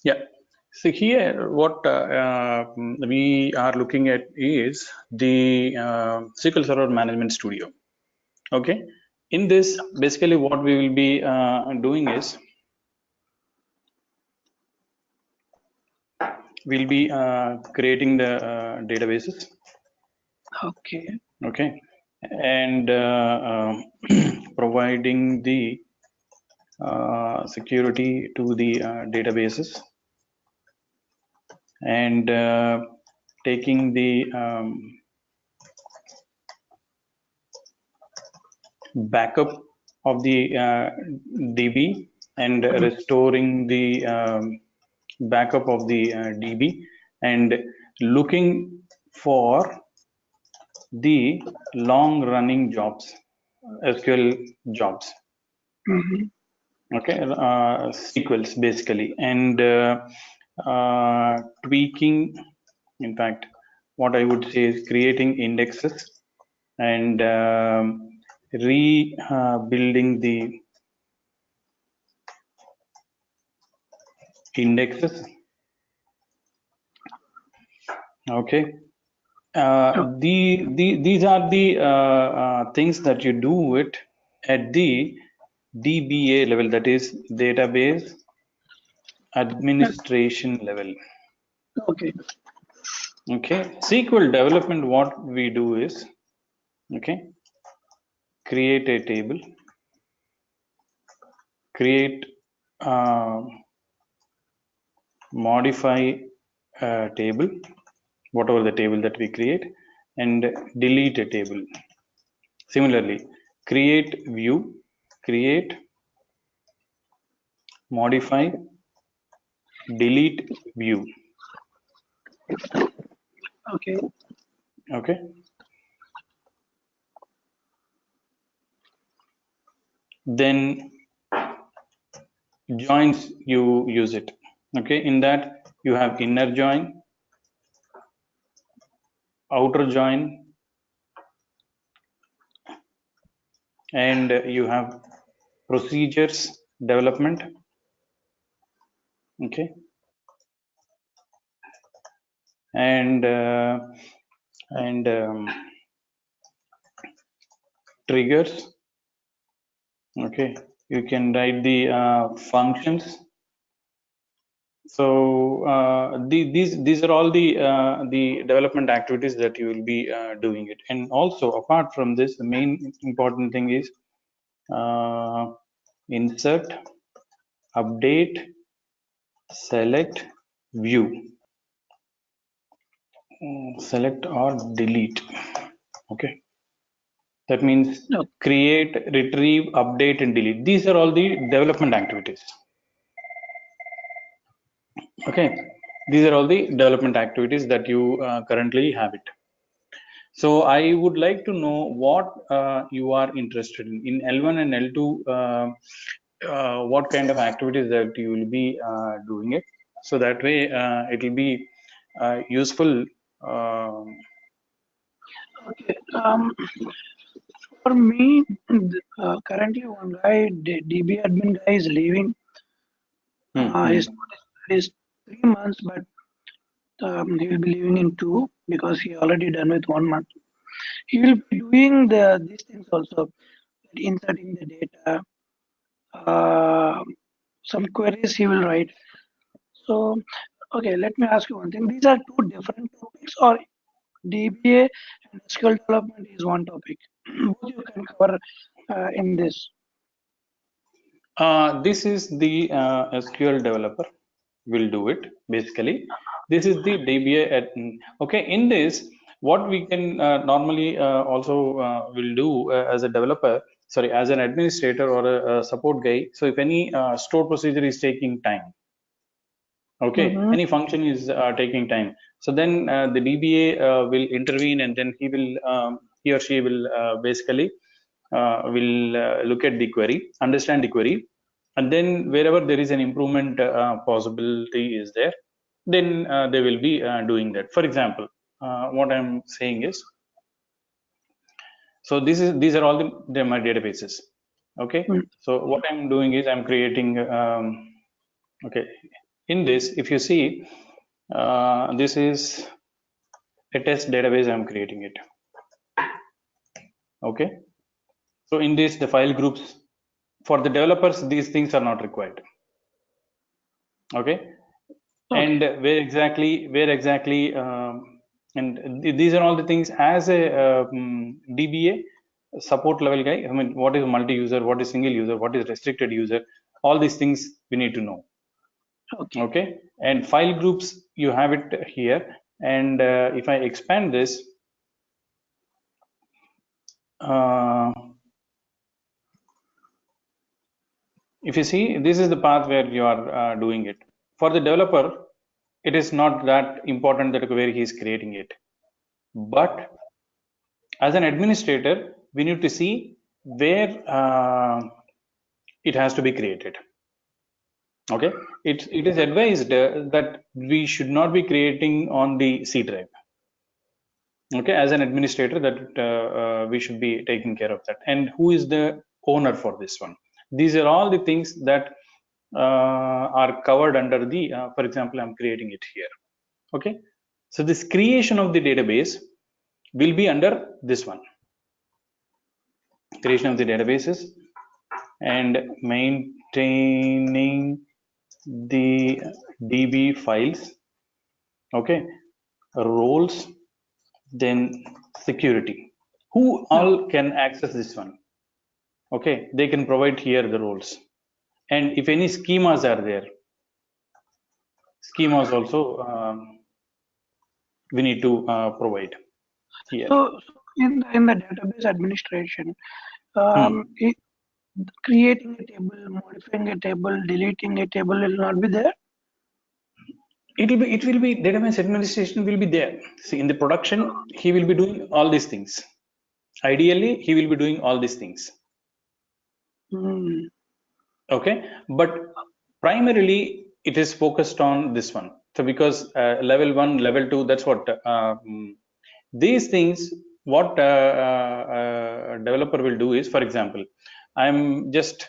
Yeah. So here, what we are looking at is the SQL Server Management Studio. Okay. In this, basically, what we will be doing is we'll be creating the databases. Okay. Okay, and providing the security to the databases, and taking the backup of the DB, and restoring the backup of the DB, and looking for the long running jobs, SQL jobs. Okay, sequels basically, and tweaking. In fact, what I would say is creating indexes, and rebuilding the indexes. Okay, these are the things that you do it at the DBA level, that is database administration level. Okay. Okay, SQL development, what we do is, okay, create a table, create modify a table, whatever the table that we create, and delete a table. Similarly, create view, create, modify, delete view. Okay. Okay, then joins, you use it. Okay, in that you have inner join, outer join, and you have procedures development. Okay, and triggers. Okay, you can write the functions. So these are all the development activities that you will be doing it. And also, apart from this, the main important thing is insert, update, select, view, select or delete. Okay, that means create, retrieve, update, and delete. These are all the development activities. Okay, these are all the development activities that you currently have it. So I would like to know what you are interested in L1 and L2. What kind of activities that you will be doing it, so that way it will be useful. Okay. For me, currently one guy, DB admin guy, is leaving. His 3 months, but he will be leaving in 2 because he already done with 1 month. He will be doing these things also, inserting the data, some queries he will write. So, okay, let me ask you one thing. These are two different topics, or DBA and SQL development is one topic? Both you can cover in this. This is the SQL developer will do it basically. This is the DBA. Okay, in this, what we can normally also will do as a developer, sorry, as an administrator or a support guy. So if any store procedure is taking time, okay, any function is taking time, so then the DBA will intervene, and then he or she will basically will look at the query, understand the query, and then wherever there is an improvement possibility is there, then they will be doing that. For example, what I'm saying is, so these are all my databases. Okay, so what I'm doing is I'm creating okay, in this, if you see, this is a test database. I'm creating it. Okay. So in this, the file groups, for the developers, these things are not required. Okay. And where exactly, and these are all the things as a DBA support level guy. I mean, what is multi-user, what is single user, what is restricted user, all these things we need to know. Okay. And file groups, you have it here. And if I expand this, if you see, this is the path where you are doing it. For the developer, it is not that important that where he is creating it. But as an administrator, we need to see where it has to be created. Okay, it is advised that we should not be creating on the C drive. Okay, as an administrator, that we should be taking care of that. And who is the owner for this one? These are all the things that are covered under the, for example, I'm creating it here. Okay, so this creation of the database will be under this one, creation of the databases and maintaining the DB files. Okay, roles, then security. Who all can access this one? Okay, they can provide here the roles, and if any schemas are there, schemas also we need to provide here. So in the database administration, creating a table, modifying a table, deleting a table will not be there. It will be database administration will be there. See, in the production, he will be doing all these things. Ideally, he will be doing all these things. Okay, but primarily it is focused on this one. So because level 1, level 2, that's what these things, what developer will do is, for example, I'm just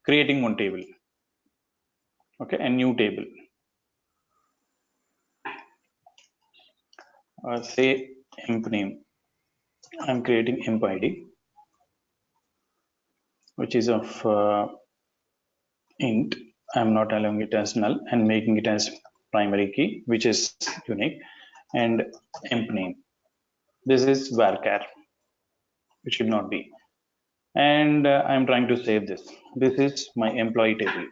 creating one table. Okay, a new table. Say emp name. I'm creating emp ID, which is of int. I'm not allowing it as null and making it as primary key, which is unique, and emp name. This is varchar, which should not be. And I'm trying to save this. This is my employee table.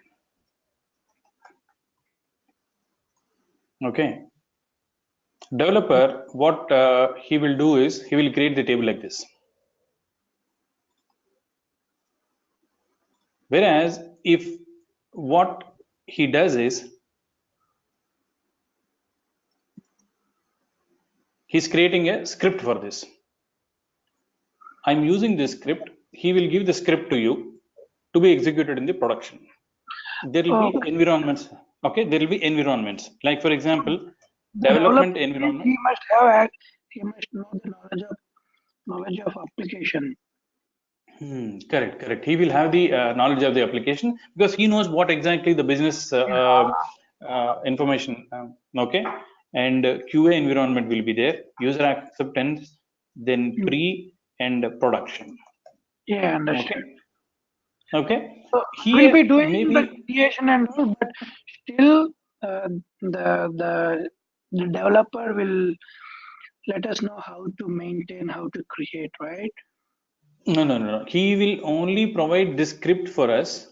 Okay. Developer, what he will do is he will create the table like this. Whereas if what he does is he's creating a script for this. I'm using this script. He will give the script to you to be executed in the production. There will be environments. Okay, there will be environments. Like for example, development environment. He must know the knowledge of application. Correct. He will have the knowledge of the application because he knows what exactly the business information. Okay, and QA environment will be there. User acceptance, then pre and production. Yeah, understand. Okay. So Here we'll be doing maybe the creation and all, but still the developer will let us know how to maintain, how to create, right? no. He will only provide the script for us.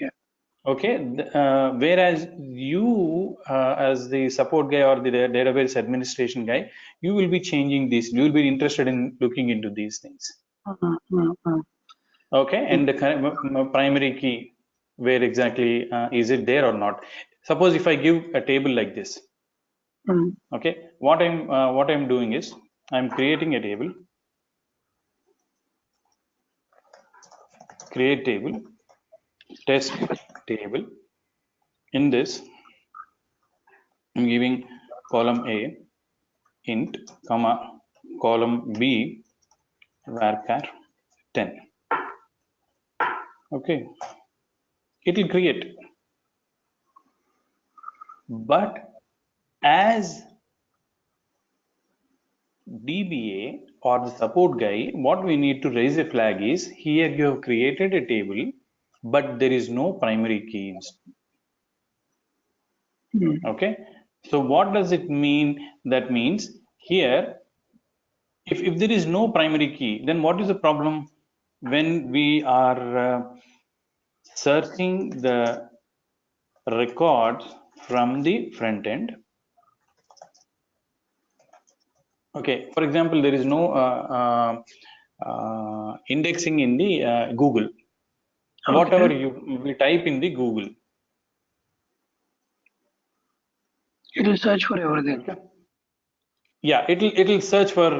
Yeah. Okay. Whereas you, as the support guy or the database administration guy, you will be changing this. You will be interested in looking into these things. Okay. And the primary key, where exactly is it there or not? Suppose if I give a table like this. Okay. What I'm doing is I'm creating a table. Create table, test table. In this, I'm giving column A int, comma, column B varchar 10. Okay, it will create. But as DBA or the support guy, what we need to raise a flag is, here you have created a table, but there is no primary key. Okay, so what does it mean? That means here, if there is no primary key, then what is the problem when we are searching the records from the front end? Okay, for example, there is no indexing in the Google. Okay. Whatever we type in the Google, It will search for everything. okay. Yeah, it'll search for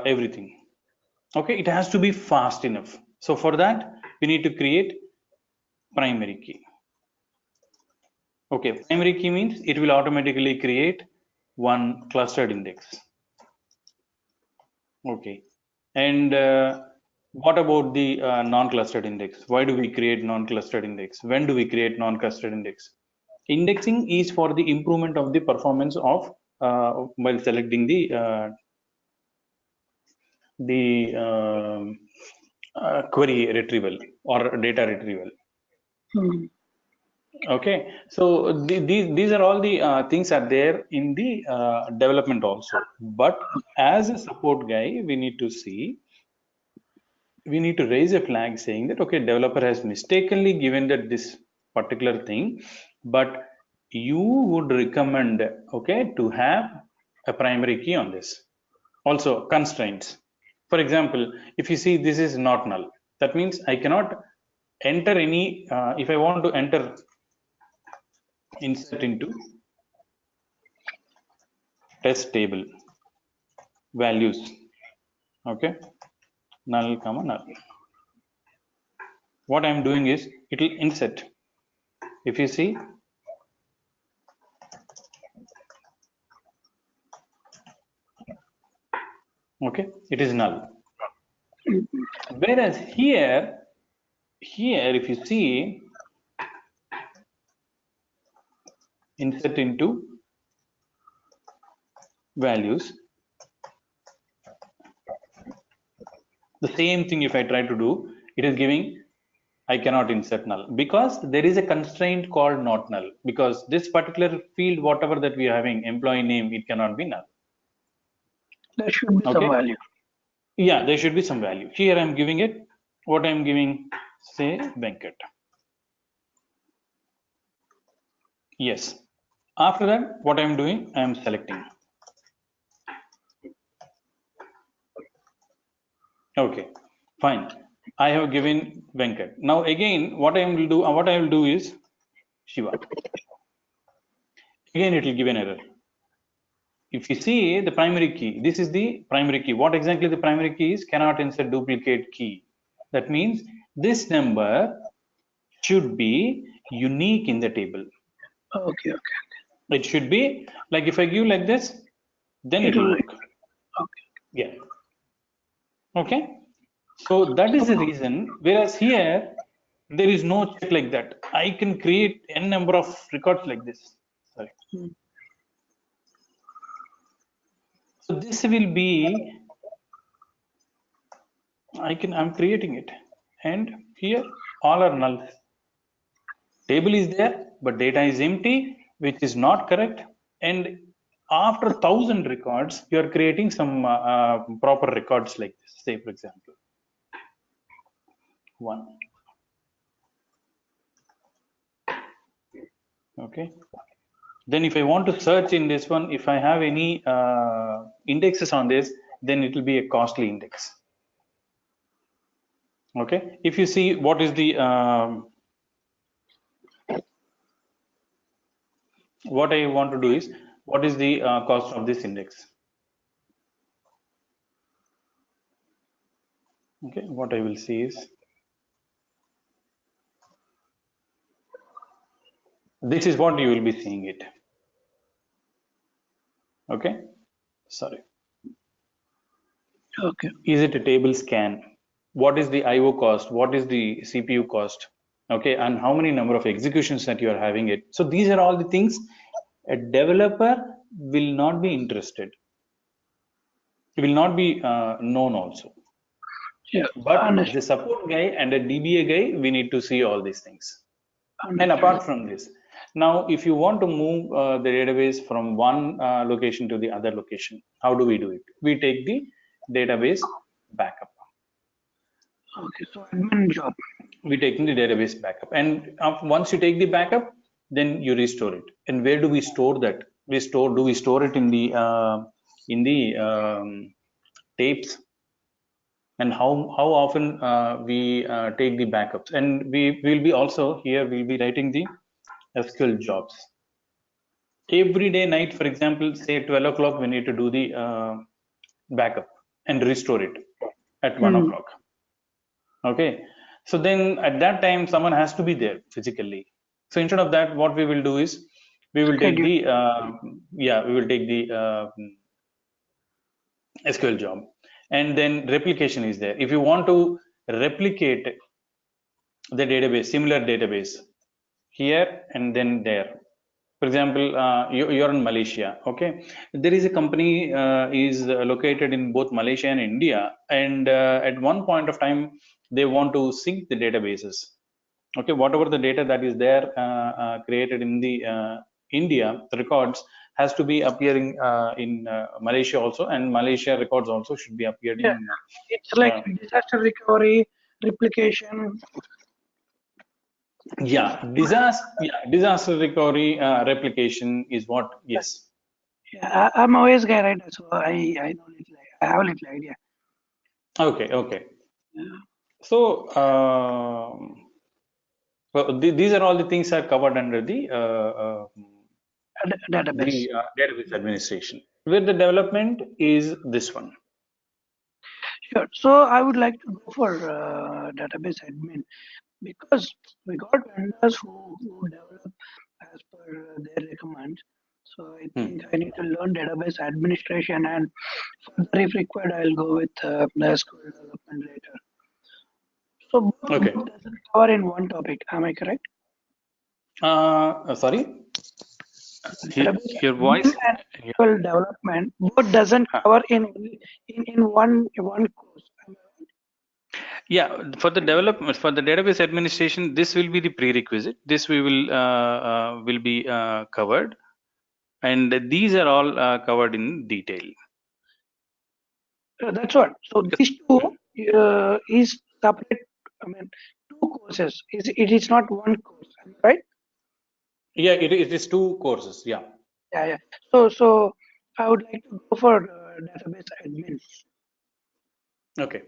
everything. Okay, it has to be fast enough. So for that, we need to create primary key. Okay, primary key means it will automatically create one clustered index. Okay, and what about the non-clustered index? Why do we create non-clustered index? When do we create non-clustered index? Indexing is for the improvement of the performance of while selecting the query retrieval or data retrieval. Okay, so these are all the things are there in the development also. But as a support guy, we need to see, we need to raise a flag saying that, okay, developer has mistakenly given that this particular thing, but you would recommend, okay, to have a primary key on this. Also constraints. For example, if you see this is not null, that means I cannot enter any, if I want to enter insert into test table values, okay, null comma null. What I'm doing is it will insert. If you see, okay, it is null. Whereas here if you see, insert into values, the same thing if I try to do, it is giving I cannot insert null because there is a constraint called not null, because this particular field, whatever that we are having, employee name, it cannot be null. There should be some value. Yeah, there should be some value. Here I'm giving it, what I'm giving, say Venkat. Yes. After that, what I'm doing, I'm selecting. Okay, fine. I have given Venkat. Now again, what I will do is Shiva. Again, it will give an error. If you see the primary key, this is the primary key. What exactly the primary key is? Cannot insert duplicate key. That means this number should be unique in the table. Okay. It should be like, if I give like this, then it will work. Okay. Yeah. Okay. So that is the reason. Whereas here, there is no check like that. I can create n number of records like this. Sorry. So this will be, I'm creating it, and here all are null. Table is there, but data is empty, which is not correct. And after 1,000 records, you are creating some proper records like this. Say, for example, 1. Okay. Then if I want to search in this one, if I have any indexes on this, then it will be a costly index. Okay. If you see what is the what I want to do is, what is the cost of this index? Okay, what I will see is, this is what you will be seeing it. Okay, sorry. Okay. Is it a table scan? What is the IO cost? What is the CPU cost? Okay, and how many number of executions that you are having it? So these are all the things a developer will not be interested. It will not be known also. Yeah, But as understood. a support guy and a DBA guy, we need to see all these things. And Understood. apart from this, now if you want to move the database from one location to the other location, how do we do it? We take the database backup. Okay, so admin job. We take the database backup, and once you take the backup, then you restore it. And where do we store that? Do we store it in the tapes? And how often we take the backups? And we will be also here. We'll be writing the SQL jobs. Every day night, for example, say 12 o'clock, we need to do the backup and restore it at 1 Hmm. o'clock. Okay, so then at that time someone has to be there physically. So instead of that, what we will do is we will take Schedule. the we will take the SQL job, and then replication is there. If you want to replicate the database, similar database here and then there. For example, you're in Malaysia. Okay, there is a company is located in both Malaysia and India, and at one point of time they want to sync the databases. Okay, whatever the data that is there created in the India records has to be appearing in Malaysia also, and Malaysia records also should be appeared in Yeah, it's like uh, disaster recovery, replication. disaster recovery replication is what. Yes. Yeah, I'm always guy, right? So I know little, I have a little idea. Okay, okay. Yeah. So, well, these are all the things are covered under Database. the database administration, where the development is this one. Sure. So I would like to go for database admin because we got vendors who develop as per their recommend. So I Hmm. think I need to learn database administration, and further if required, I'll go with the SQL development later. So Okay. both doesn't cover in one topic. Am I correct? Sorry, Database your admin voice. and Yeah. SQL development both doesn't Huh. cover in one course. Am I right? Yeah, for the development, for the database administration, this will be the prerequisite. This we will be covered, and these are all covered in detail. That's what. So Because, these two is separate. I mean, two courses. It is not one course, am I right? yeah, it is two courses. Yeah. Yeah, yeah. So I would like to go for database admin. Okay.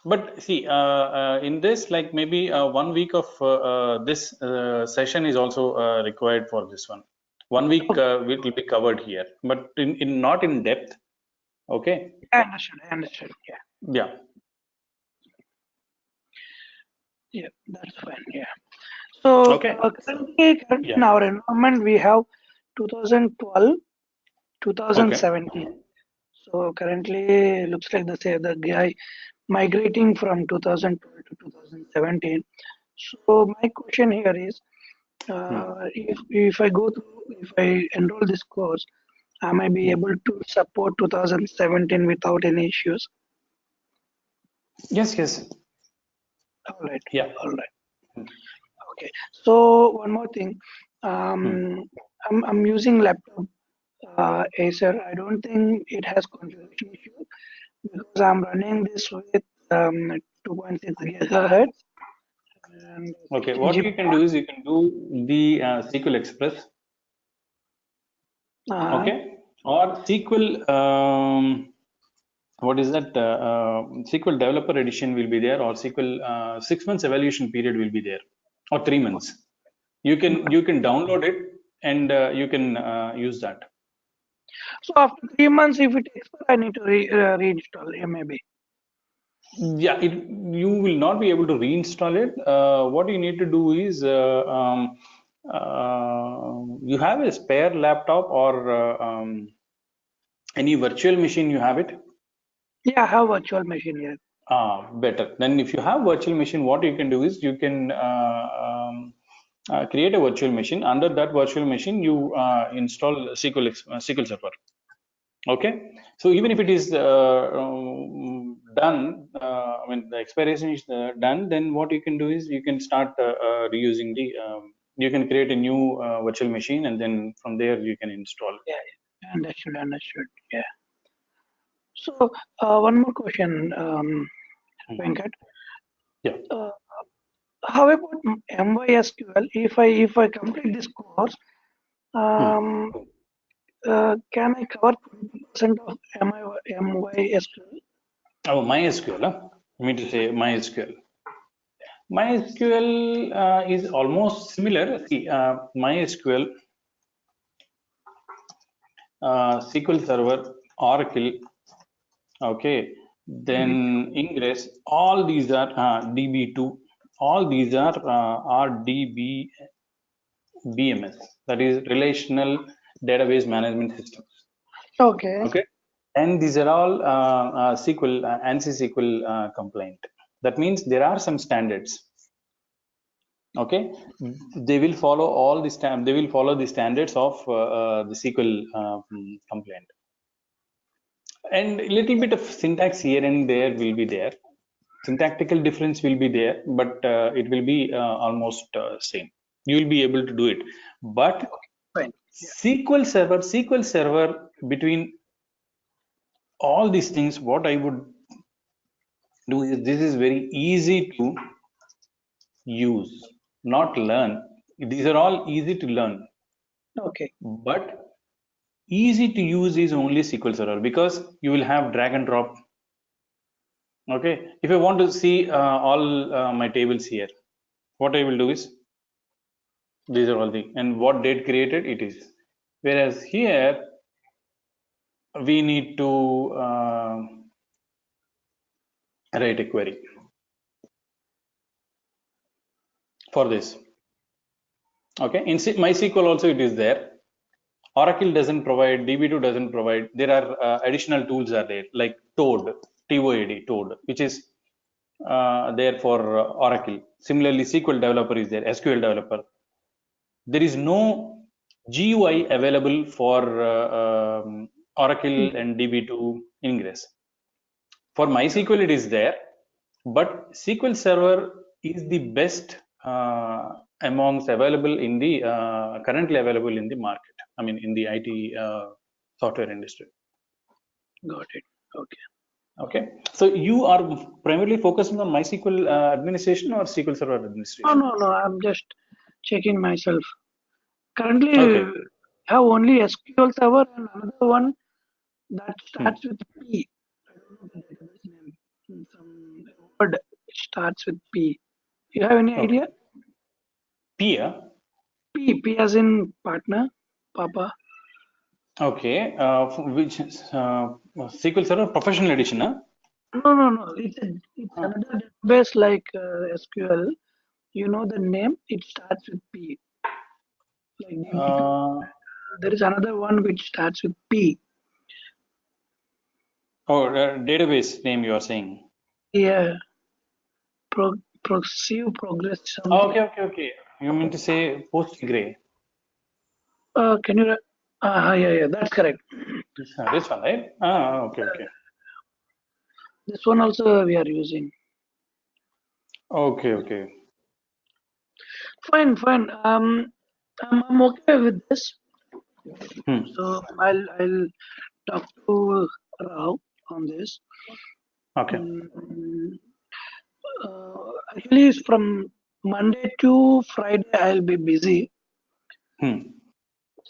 But see, in this, like maybe 1 week of this session is also required for this one. 1 week Okay, will be covered here, but in not in depth. Okay. I understood. I understood. Yeah, Yeah. yeah, that's fine. Yeah. So Okay. currently Yeah. in our environment we have 2012, Okay. 2017. So currently looks like the guy migrating from 2012 to 2017. So my question here is, Hmm. if I go through, if I enroll this course, am I be Hmm. able to support 2017 without any issues? Yes. Yes. All right, Yeah. all right. Hmm. Okay. So one more thing, Hmm. I'm using laptop Acer. I don't think it has configuration issue because I'm running this with 2.6 gigahertz and Okay. 16 What GB. you can do is you can do the SQL Express. Uh, Okay. Or SQL. What is that? SQL Developer Edition will be there, or SQL 6 months evaluation period will be there, or 3 months. You can download it, and you can use that. so after 3 months, if it expires, I need to reinstall. Yeah, maybe. Yeah, you will not be able to reinstall it. What you need to do is you have a spare laptop or any virtual machine. You have it. Yeah, I have virtual machine here. Better. Then if you have virtual machine, what you can do is you can create a virtual machine. Under that virtual machine, you install SQL Server. Okay, so even if it is done, I mean the expiration is done, then what you can do is you can start reusing the. You can create a new virtual machine, and then from there you can install. Yeah, understood. Yeah. So one more question, Venkat. Yeah. How about MySQL? If I complete this course, um, can I cover 20% of MySQL? Oh, MySQL. Huh? You mean to say MySQL? MySQL is almost similar. See, MySQL, SQL Server, Oracle, okay, then Ingress. All these are DB2. All these are DBMS. That is Relational Database Management Systems. Okay. Okay, and these are all SQL, ANSI SQL compliant. That means there are some standards. Okay, they will follow all the they will follow the standards of the SQL compliant, and a little bit of syntax here and there will be there. Syntactical difference will be there, but it will be almost same. You will be able to do it. But Fine. SQL Server, between all these things, what I would do is, this is very easy to use, not learn. These are all easy to learn, Okay. but easy to use is only SQL Server, because you will have drag and drop. Okay, if I want to see all my tables here, what I will do is, these are all the, and what date created it is. Whereas here we need to write a query for this. Okay, in MySQL also it is there. Oracle doesn't provide, DB2 doesn't provide. There are additional tools are there, like Toad, Toad, which is there for Oracle. Similarly, SQL Developer is there, SQL Developer. There is no GUI available for Oracle and DB2 Ingress. For MySQL, it is there, but SQL Server is the best amongst available in the currently available in the market. I mean, in the IT software industry. Got it. Okay. Okay, so you are primarily focusing on MySQL administration or SQL Server administration? No. I'm just checking myself. Currently, Okay. I have only SQL Server and another one that starts with P. I don't know the database name. Some word starts with P. You have any idea? PIA. P as in partner, Papa. Okay, which is SQL Server Professional Edition, huh? No. It's another database like SQL. You know the name? It starts with P. Like DB2. There is another one which starts with P. Oh, database name you are saying. Yeah. Progress Oh, something. okay. You mean to say Postgre? Can you? Yeah. That's correct. This one, right? Okay. This one also we are using. Okay. Fine. I'm okay with this. Hmm. So I'll talk to Rao on this. Okay. Actually, from Monday to Friday I'll be busy.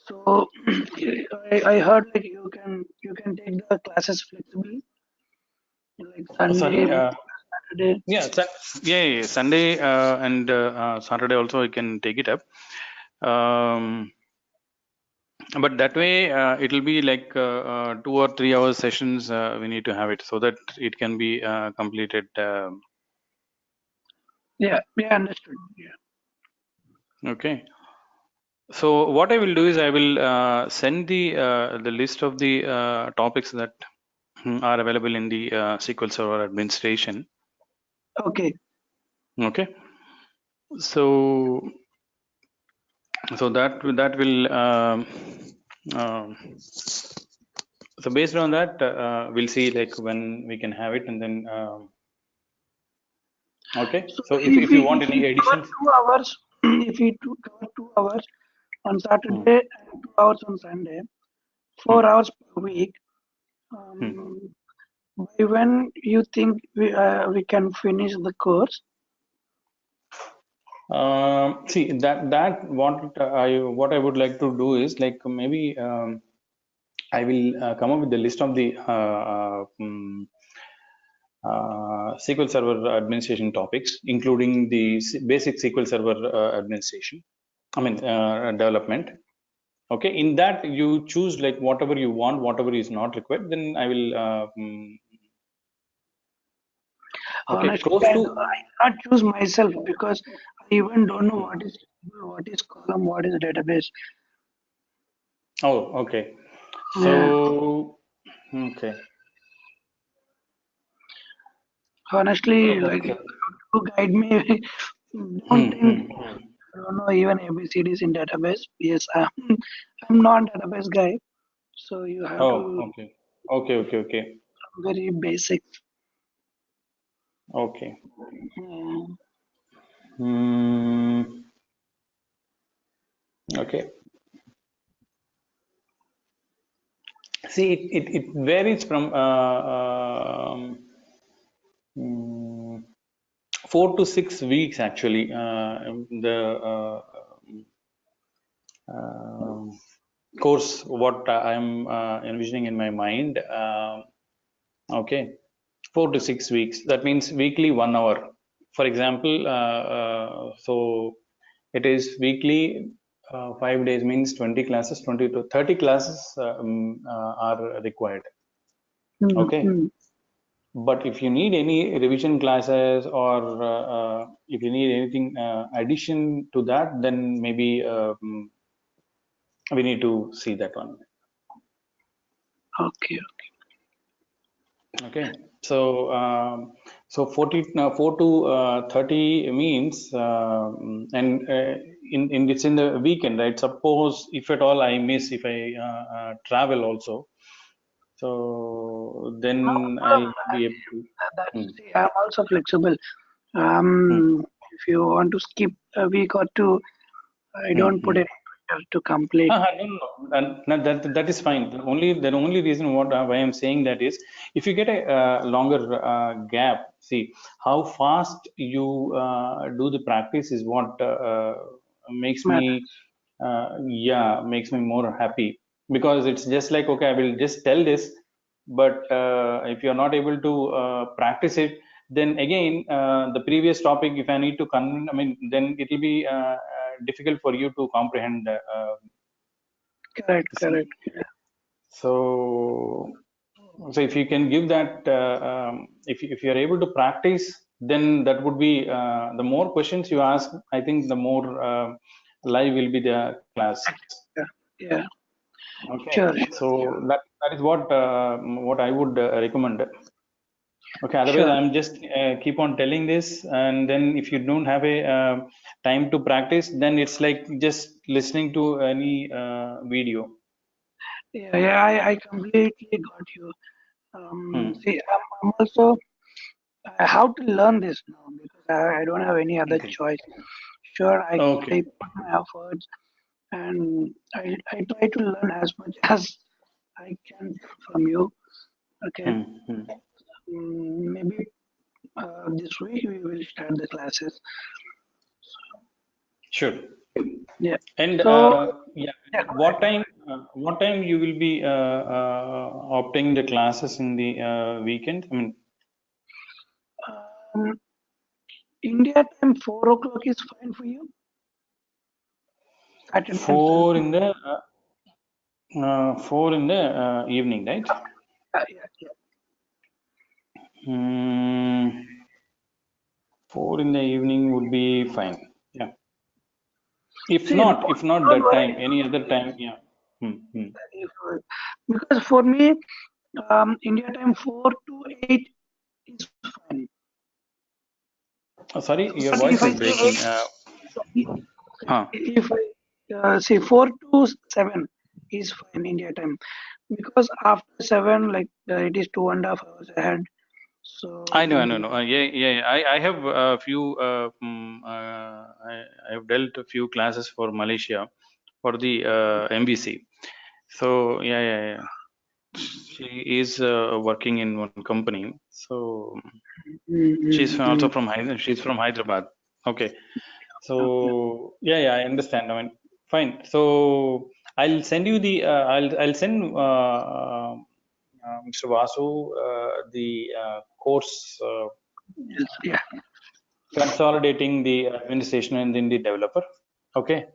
So I heard like you can take the classes flexibly, like Sorry. Sunday, Saturday. Yeah. Sunday and Saturday also I can take it up. But that way it will be like 2 or 3 hours sessions. We need to have it so that it can be completed. Yeah, understood. Yeah. Okay. So what I will do is I will send the list of the topics that are available in the SQL Server administration. Okay. Okay. So So that will so based on that, we'll see like when we can have it, and then okay. So So if you want if any we cover additions, 2 hours, if we cover 2 hours on hmm, Saturday and 2 hours on Sunday, hmm, 4 hours per week, hmm. by when you think we can finish the course? See that what I would like to do is like maybe I will come up with the list of the SQL Server administration topics, including the basic SQL Server administration. I mean development. Okay, in that you choose like whatever you want, whatever is not required. Then I will. Okay, Honestly, close to. I cannot choose myself because I even don't know what is table, what is column, what is database. Oh, okay. Yeah, So, okay. honestly, like Okay. you have to guide me. Don't Hmm, think hmm, hmm. I don't know even ABCDs in database. Yes, I'm not database guy, so you have Oh, to okay. Okay, okay, okay. very basic. Okay. Yeah. Hmm. Okay. See, it varies from mm, 4 to 6 weeks actually. The um course what I'm envisioning in my mind. Okay, 4 to 6 weeks. That means weekly 1 hour. For example, so it is weekly 5 days means 20 classes, 20 to 30 classes are required. Okay, Mm-hmm. but if you need any revision classes or if you need anything addition to that, then maybe we need to see that one. Okay. Okay, so 4 to 30 means, and in it's in the weekend, right? Suppose if at all I miss, if I travel also, so No then problem. I'll be able to. That's Hmm, see, I'm also flexible. hmm, If you want to skip a week or two, I hmm, don't put hmm. any pressure to complete. No, no, no. And that is fine. The only reason why I'm saying that is if you get a longer gap, see how fast you do the practice is what makes Matter. me makes me more happy, because it's just like okay, I will just tell this, but if you're not able to practice it, then again the previous topic, if I need to I mean, then it will be difficult for you to comprehend. Correct, See, correct. Yeah, so so if you can give that, if you are able to practice, then that would be the more questions you ask, I think the more live will be the class. yeah, yeah. Okay, Sure, so that is what I would recommend. Okay, otherwise sure. I'm just keep on telling this, and then if you don't have a time to practice, then it's like just listening to any video. Yeah, yeah. I completely got you. Hmm. See, I'm also I have to learn this now because I don't have any other Okay. choice. Sure, Okay. I put my efforts and I try to learn as much as I can from you. Okay. Hmm. Hmm. Maybe this week we will start the classes. Sure. Yeah. And So yeah, yeah, go what ahead. time? What time you will be opting the classes in the weekend? I mean, Um, India time 4 o'clock is fine for you. Saturday and four Sunday. in the 4 in the evening, right? Yeah, yeah. Hmm. 4 in the evening would be fine. Yeah. See, no, If not don't that worry. time, any other time, yeah. Hmm. Hmm. If, because for me, India time 4 to 8 is fine. Sorry, your But voice if I is say breaking. 8, so Huh. if I See, 4 to 7 is fine India time, because after 7, like it is 2.5 hours ahead. So I it know, will I know, be no. Yeah. I have a few. I have dealt a few classes for Malaysia for the MBC. So yeah. She is working in one company. So mm. She's from Hyderabad. Okay. Okay. So yeah, I understand. I mean, fine. So I'll send you the. I'll send Mr. Vasu the course. Yes, yeah. Consolidating the administration and then the developer. Okay,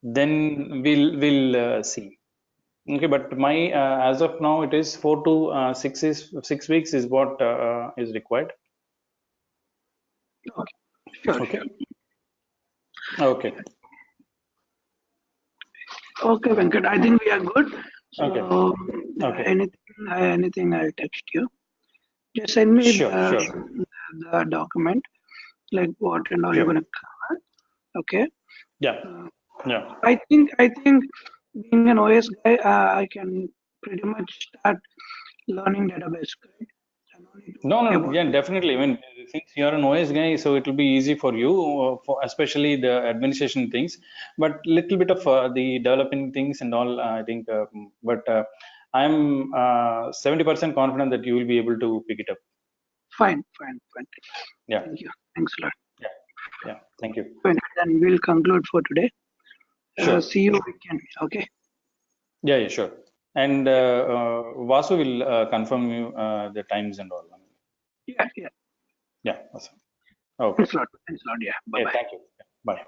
then we'll see. Okay, but my as of now it is 4 to 6 weeks is what is required. Okay. Sure, Okay. sure. Okay. Okay, Venkat. I think we are good. Okay. So Okay. anything I'll text you. Just send me Sure. the document, like what and all you're Sure. gonna cover. Okay. Yeah. Uh, Yeah. I think being an OS guy, I can pretty much start learning database. Right? I don't need to No, worry no, about yeah, it. definitely. I mean, since you're an OS guy, so it will be easy for you, for especially the administration things. But little bit of the developing things and all, I think. But I'm 70% confident that you will be able to pick it up. Fine. Yeah, Thank you. Thanks a lot. yeah, yeah. Thank you. Venkat, then we'll conclude for today. Sure. See you weekend. Okay. Yeah, sure. And Vasu will confirm you the times and all. Yeah. Yeah, awesome. Okay. Thanks a lot. Yeah. Bye Yeah, bye. thank you. Bye.